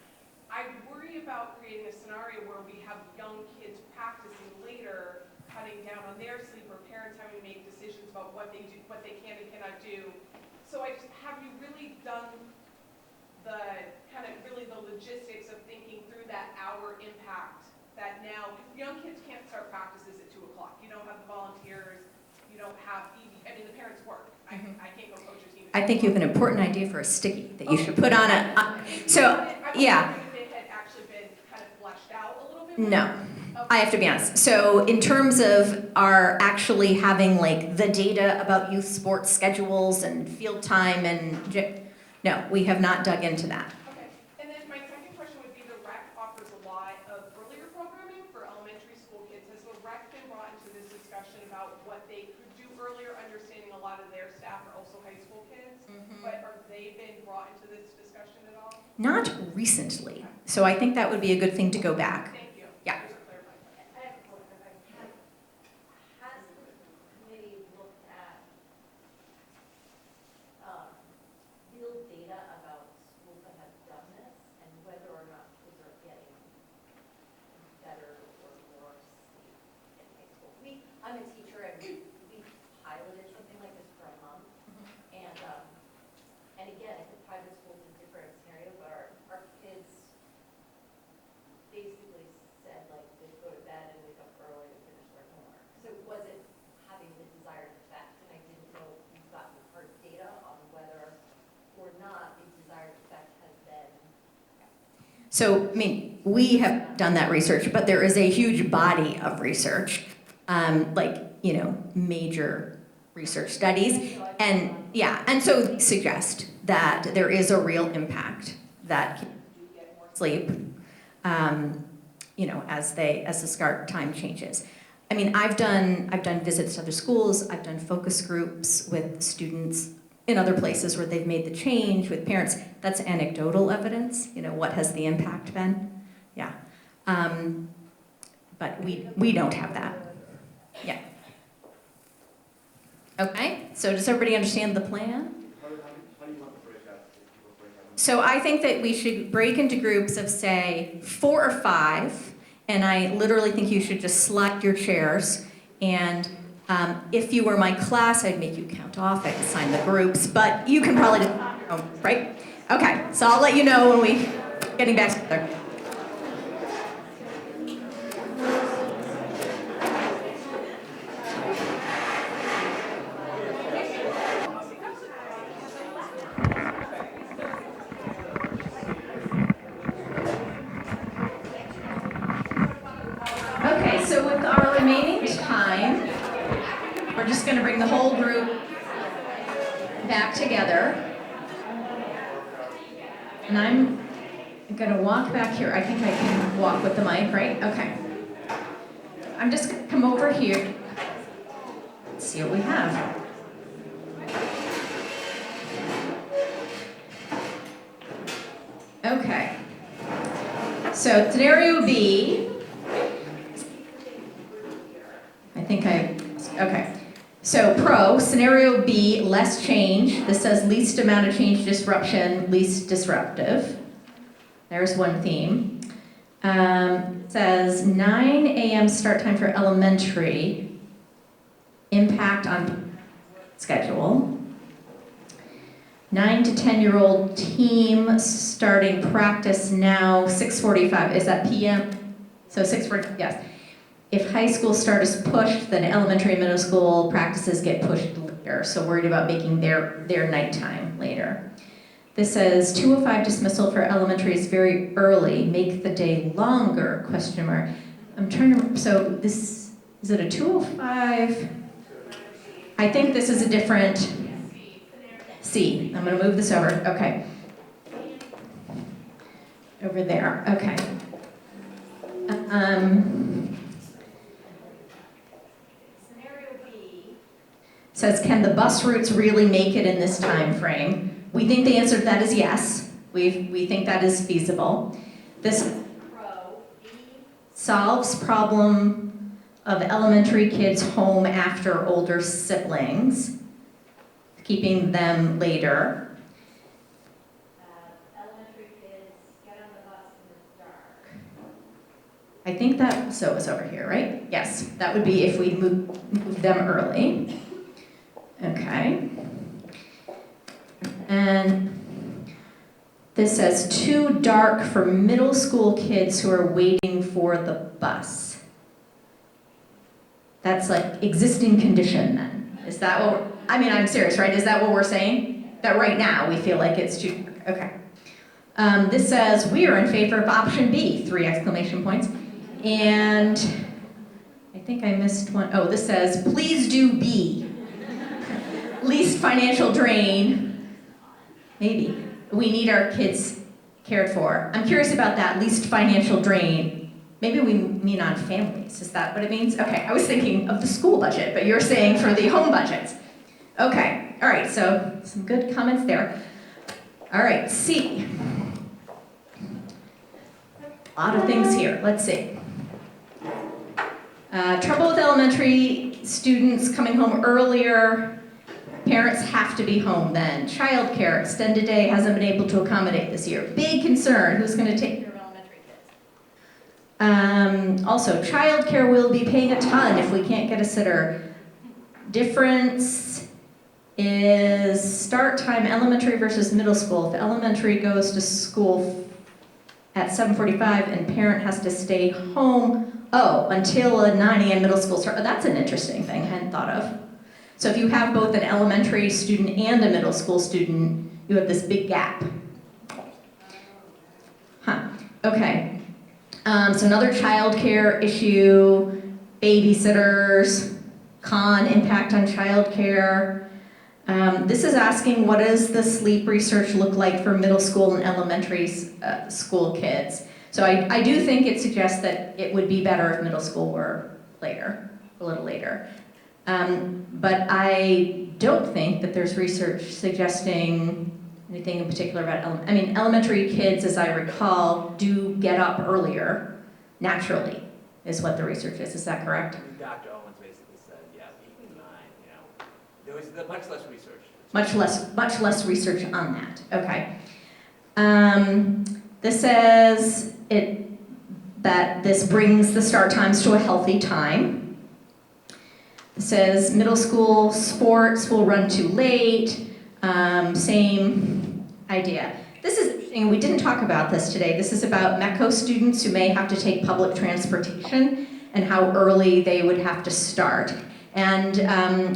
I worry about creating a scenario where we have young kids practicing later, cutting down on their sleep, or parents having to make decisions about what they do, what they can and cannot do. So have you really done the kind of really the logistics of thinking through that hour impact that now young kids can't start practices at 2 o'clock. You don't have the volunteers. You don't have the parents work. I can't go coach a team. I think you have an important idea for a sticky that you should put on a. Yeah. If it had actually been kind of fleshed out a little bit. No. I have to be honest. So in terms of our actually having like the data about youth sports schedules and field time no, we have not dug into that. Okay. And then my second question would be the rec offers a lot of earlier programming for elementary school kids. Has the rec been brought into this discussion about what they could do earlier, understanding a lot of their staff are also high school kids? But are they been brought into this discussion at all? Not recently. So I think that would be a good thing to go back. Thank you. Yeah. Just to clarify. I have a question. Has the committee looked at real data about schools that have done this and whether or not kids are getting better or more sleep in high school? I'm a teacher and we piloted something like this for a month. And again, it's a private school, it's a different scenario, but our kids basically said like they go to bed and wake up early to finish their homework. So was it having the desired effect? And I didn't know if you've gotten hard data on whether or not the desired effect has been. So, we have done that research, but there is a huge body of research, major research studies, and so suggest that there is a real impact that kids do get more sleep, as the start time changes. I've done visits to other schools, I've done focus groups with students in other places where they've made the change with parents. That's anecdotal evidence. What has the impact been? Yeah, but we don't have that. Yeah. Okay, so does everybody understand the plan? How do you want the breakout? People break out? So I think that we should break into groups of, say, 4 or 5, and I literally think you should just select your chairs, and if you were my class, I'd make you count off, I'd assign the groups, but you can probably just, right? Okay, so I'll let you know when we getting back together. Okay, so with our remaining time, we're just going to bring the whole group back together. And I'm going to walk back here. I think I can walk with the mic, right? Okay. I'm just gonna come over here. Let's see what we have. Okay. So scenario B, okay. So pro, scenario B, less change. This says least amount of change, disruption, least disruptive. There's one theme. It says 9 a.m. start time for elementary, impact on schedule. 9 to 10-year-old team starting practice now, 6:45, is that PM? So 6:40, yes. If high school start is pushed, then elementary and middle school practices get pushed later, so worried about making their nighttime later. This says 2:05 dismissal for elementary is very early, make the day longer, question mark. I'm trying to, so this, is it a 2:05? I think this is a different, C, I'm gonna move this over, okay. Over there, okay. Scenario B, Says, can the bus routes really make it in this time frame? We think the answer to that is yes. We think that is feasible. This pro, B, solves problem of elementary kids home after older siblings, keeping them later. elementary kids get on the bus in the dark. I think that, so it's over here, right? Yes, that would be if we move them early. Okay. And this says too dark for middle school kids who are waiting for the bus. That's like existing condition then. Is that what, I'm serious, right? Is that what we're saying? That right now we feel like it's too, okay. This says we are in favor of option B, 3 exclamation points. And I think I missed one. Oh, this says please do B. Least financial drain. Maybe. We need our kids cared for. I'm curious about that, least financial drain. Maybe we mean on families. Is that what it means? Okay, I was thinking of the school budget, but you're saying for the home budgets. Okay, all right, so some good comments there. All right, C. A lot of things here. Let's see. Trouble with elementary students coming home earlier. Parents have to be home then. Childcare, extended day hasn't been able to accommodate this year. Big concern, who's going to take care of elementary kids? Also, childcare will be paying a ton if we can't get a sitter. Difference is start time elementary versus middle school. If elementary goes to school at 7:45 and parent has to stay home, until a 9 a.m. middle school start. That's an interesting thing I hadn't thought of. So if you have both an elementary student and a middle school student, you have this big gap. Okay. So another childcare issue, babysitters, impact on childcare. This is asking what does the sleep research look like for middle school and elementary school kids? So I do think it suggests that it would be better if middle school were later, a little later. But I don't think that there's research suggesting anything in particular about, elementary kids, as I recall, do get up earlier, naturally, is what the research is. Is that correct? Dr. Owens basically said, yeah, 8 to 9, there was much less research. Much less research on that, okay. This says that this brings the start times to a healthy time. It says middle school sports will run too late, same idea. This is interesting, we didn't talk about this today. This is about MECO students who may have to take public transportation and how early they would have to start. And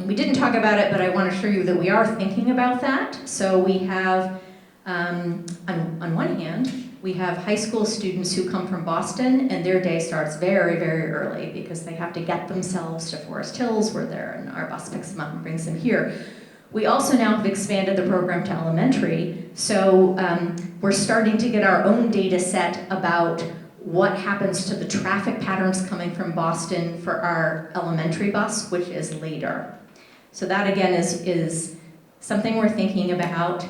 we didn't talk about it, but I want to assure you that we are thinking about that. So we have, on one hand, we have high school students who come from Boston and their day starts very, very early because they have to get themselves to Forest Hills, we're there, and our bus picks them up and brings them here. We also now have expanded the program to elementary, so we're starting to get our own data set about what happens to the traffic patterns coming from Boston for our elementary bus, which is later. So that again is something we're thinking about.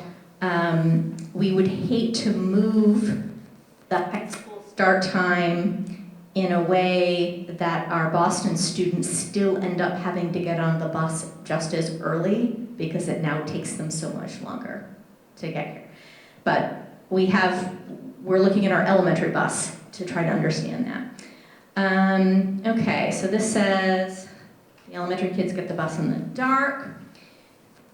We would hate to move the high school start time in a way that our Boston students still end up having to get on the bus just as early because it now takes them so much longer to get here. But we're looking at our elementary bus to try to understand that. Okay, so this says the elementary kids get the bus in the dark.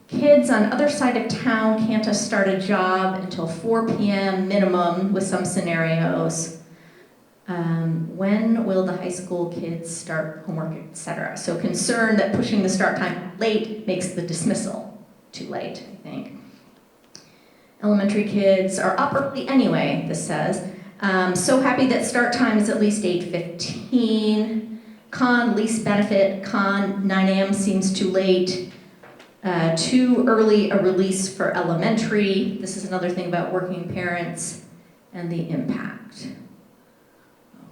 Kids on other side of town can't start a job until 4 p.m. minimum with some scenarios. When will the high school kids start homework, etc.? So concerned that pushing the start time late makes the dismissal too late, I think. Elementary kids are up early anyway, this says. So happy that start time is at least 8:15. Con, least benefit. Con, 9 a.m. seems too late. Too early a release for elementary. This is another thing about working parents and the impact.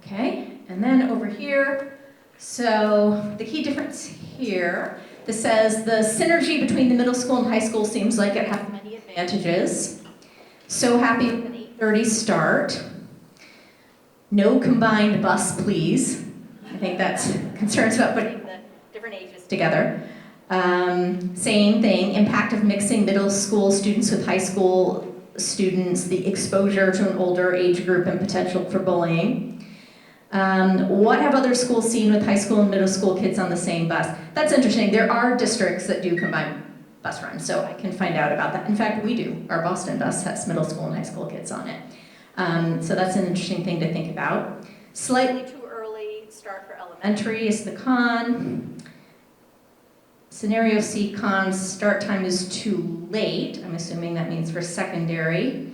Okay, and then over here, so the key difference here, this says the synergy between the middle school and high school seems like it has many advantages. So happy with an 8:30 start. No combined bus, please. I think that's concerns about putting the different ages together. Same thing, impact of mixing middle school students with high school students, the exposure to an older age group and potential for bullying. What have other schools seen with high school and middle school kids on the same bus? That's interesting. There are districts that do combine bus runs, so I can find out about that. In fact, we do. Our Boston bus has middle school and high school kids on it. So that's an interesting thing to think about. Slightly too early start for elementary is the con. Scenario C, con, start time is too late. I'm assuming that means for secondary.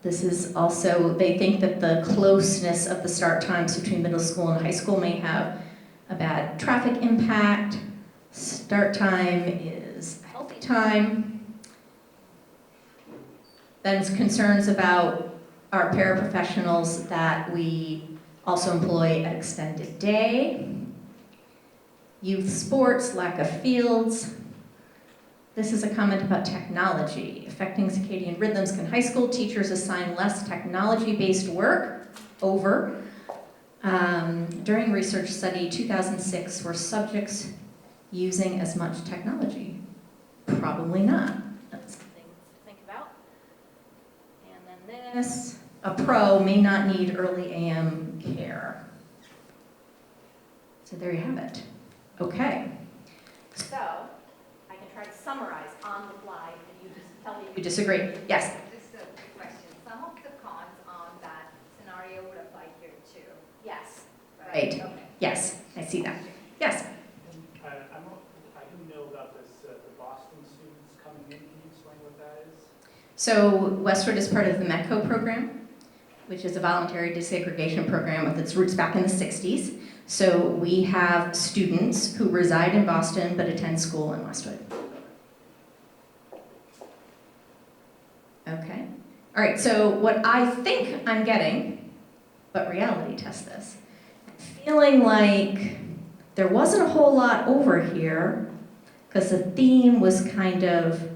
This is also, they think that the closeness of the start times between middle school and high school may have a bad traffic impact. Start time is a healthy time. Then it's concerns about our paraprofessionals that we also employ at extended day. Youth sports, lack of fields. This is a comment about technology. Affecting circadian rhythms. Can high school teachers assign less technology-based work? Over. During research study 2006, were subjects using as much technology? Probably not. That's something to think about. And then this, a pro may not need early AM care. So there you have it. Okay. So, I can try to summarize on the fly, and you just tell me if you disagree. Yes? Just a quick question. Some of the cons on that scenario would apply here too. Yes. Right. Okay. Yes, I see that. Yes? I didn't know about this, the Boston students coming in. Can you explain what that is? So Westwood is part of the METCO program, which is a voluntary desegregation program with its roots back in the 60s. So we have students who reside in Boston but attend school in Westwood. Okay. All right, so what I think I'm getting, but reality test this, I'm feeling like there wasn't a whole lot over here because the theme was kind of,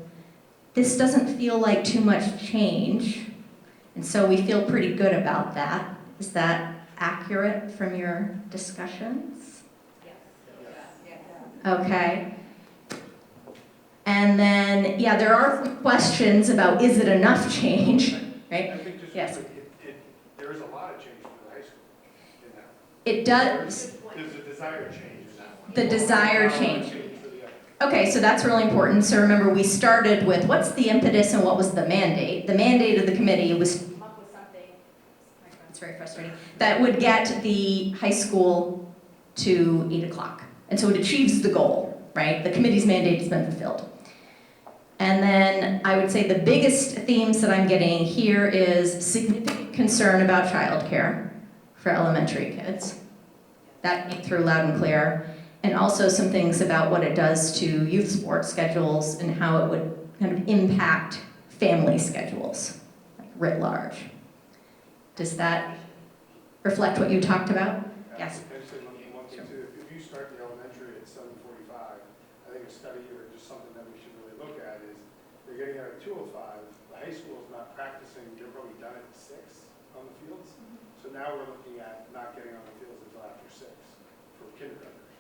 this doesn't feel like too much change, and so we feel pretty good about that. Is that accurate from your discussions? Okay. And then, yeah, there are some questions about is it enough change, right? I think just, Yes. there is a lot of change for the high school in that. It does, There's a desired change in that one. the desired Not a lot of change. for the other. Okay, so that's really important. So remember, we started with what's the impetus and what was the mandate? The mandate of the committee was to come up with something, it's very frustrating, that would get the high school to 8 o'clock. And so it achieves the goal, right? The committee's mandate has been fulfilled. And then I would say the biggest themes that I'm getting here is significant concern about childcare for elementary kids. That came through loud and clear. And also some things about what it does to youth sports schedules and how it would kind of impact family schedules, like writ large. Does that reflect what you talked about? Yes. Actually, one thing too, if you start the elementary at 7:45, I think a study or just something that we should really look at is they're getting out at 2:05. The high school is not practicing, they're probably done at 6 on the fields. So now we're looking at not getting on the fields until after 6 for kindergartners.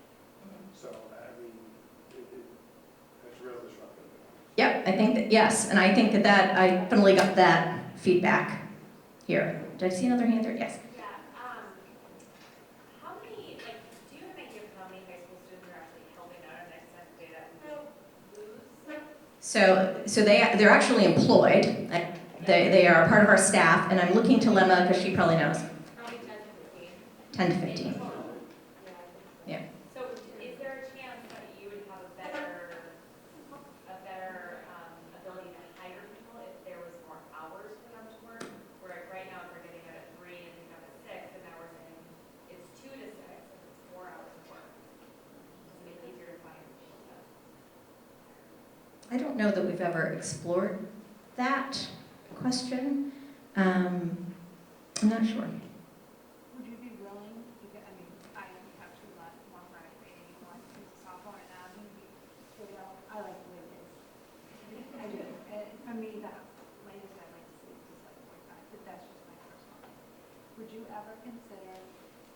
So, I mean, that's real disruptive. Yep, I think that, yes, and I think that I definitely got that feedback here. Did I see another hand there? Yes. Yeah, how many, like, do you have an idea of how many high school students are actually helping out on extended data and lose? So they're actually employed. They are part of our staff, and I'm looking to Lemma because she probably knows. Probably 10 to 15. 10 to 15. Yeah. So is there a chance that you would have a better ability to hire people if there was more hours for them to work? Where right now they're getting out at 3 and they have at 6, and now we're saying it's 2 to 6, and it's 4 hours of work. Does it make it easier to find people to hire? I don't know that we've ever explored that question. I'm not sure. Would you be willing, because, I mean, I have two left, one graduating, one who's a sophomore, and now you'd be, I like the way it is. I do, and for me, the latest I'd like to see is just like 45, but that's just my personal opinion. Would you ever consider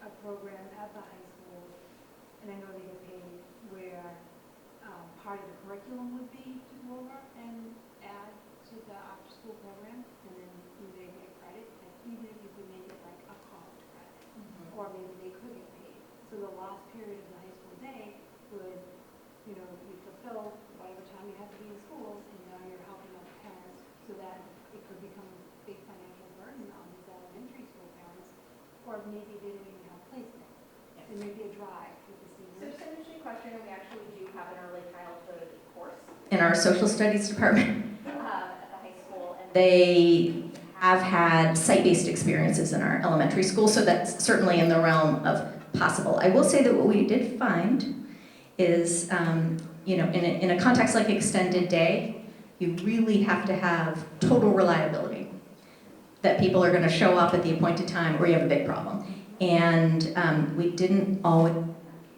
a program at the high school, and I know they get paid, where part of the curriculum would be to go over and add to the after-school program, and then they get credit, and even if you could make it like a college credit, or maybe they could get paid. So the last period of the high school day would, you know, you fulfill whatever time you have to be in school, and now you're helping out the parents, so that it could become a big financial burden on these elementary school parents, or maybe they don't even have placement. There may be a drive with the So seniors. just an interesting question, and we actually do have an early childhood course In our social studies department, At the high school, and they have had site-based experiences in our elementary school, so that's certainly in the realm of possible. I will say that what we did find is, you know, in a context like extended day, you really have to have total reliability, that people are going to show up at the appointed time or you have a big problem. And we didn't always have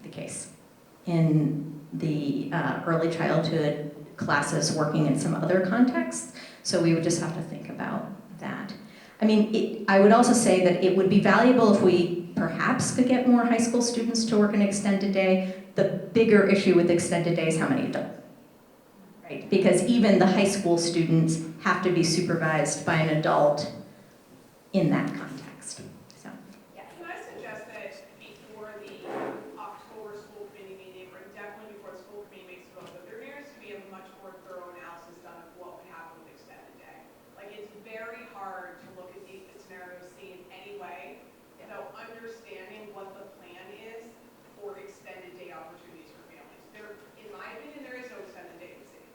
the case in the early childhood classes working in some other contexts. So we would just have to think about that. I mean, I would also say that it would be valuable if we perhaps could get more high school students to work an extended day. The bigger issue with extended day is how many adults, right? Because even the high school students have to be supervised by an adult in that context. So, Can I suggest that before the October school committee meeting, or definitely before the school committee makes a vote, that there needs to be a much more thorough analysis done of what would happen with extended day. Like, it's very hard to look at the scenario C in any way without understanding what the plan is for extended day opportunities for families. There, in my opinion, there is no extended day in the city.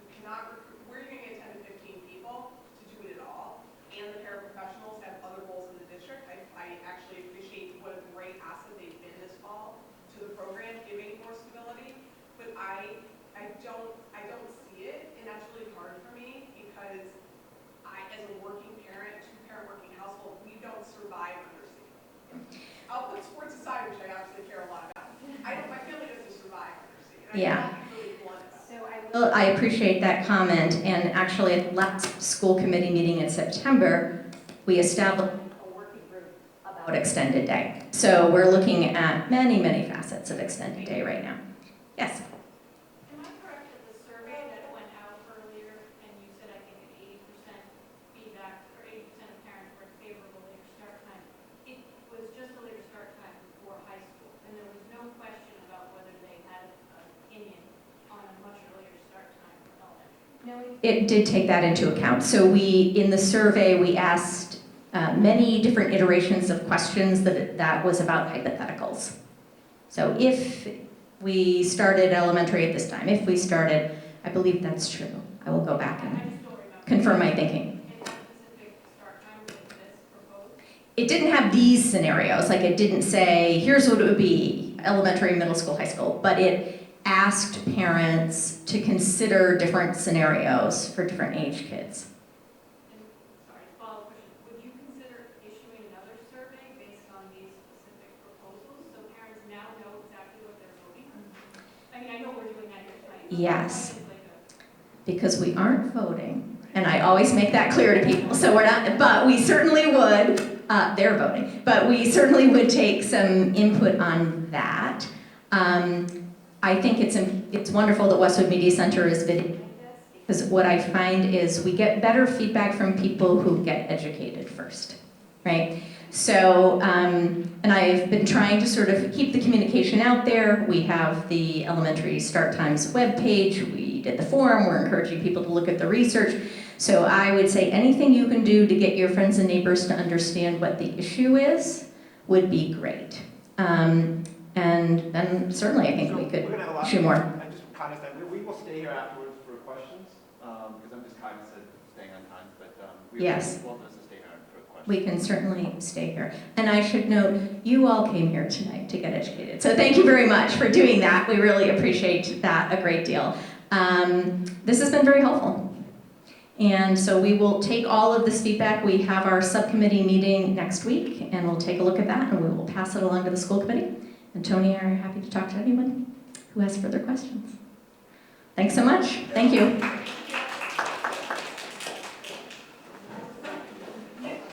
You cannot recruit, where are you going to get 10 to 15 people to do it at all? And the paraprofessionals have other roles in the district. I actually appreciate what a great asset they've been this fall to the program, giving more stability. But I don't see it, and that's really hard for me because as a working parent, two-parent working household, we don't survive under C. I'll put sports aside, which I obviously care a lot about. My family doesn't survive under C. And Yeah. I want to be really blunt about it. so I would. well, I appreciate that comment, and actually at last school committee meeting in September, we established a working group about extended day. So we're looking at many, many facets of extended day right now. Yes? Am I correct that the survey that went out earlier, and you said, I think, an 80% feedback, or 80% of parents were in favor of a later start time, it was just a later start time before high school, and there was no question about whether they had an opinion on a much earlier start time for elementary. It did take that into account. So in the survey, we asked many different iterations of questions that was about hypotheticals. So if we started elementary at this time, if we started, I believe that's true. I will go back I and just don't remember. confirm my thinking. Any specific start time was this proposed? It didn't have these scenarios, like it didn't say, here's what it would be, elementary, middle school, high school, but it asked parents to consider different scenarios for different age kids. And, sorry, follow-up question, would you consider issuing Yes. Because we aren't voting, and I always make that clear to people, so we're not, but we certainly would, they're voting, but we certainly would take some input on that. I think it's wonderful that Westwood Media Center is videoing this, because what I find is we get better feedback from people who get educated first, right? So, and I've been trying to sort of keep the communication out there. We have the Elementary Start Times webpage. We did the forum. We're encouraging people to look at the research. So I would say anything you can do to get your friends and neighbors to understand what the issue is would be great. And certainly I think we We're gonna have a could lot do of- more. I'm just cognizant, we will stay here afterwards for questions, because I'm just cognizant of staying on time, but, we Yes. welcome us to stay here for questions. We can certainly stay here. And I should note, you all came here tonight to get educated. So thank you very much for doing that. We really appreciate that a great deal. This has been very helpful. And so we will take all of this feedback. We have our subcommittee meeting next week, and we'll take a look at that, and we will pass it along to the school committee. And Tony and I are happy to talk to anyone who has further questions. Thanks so much. Thank you.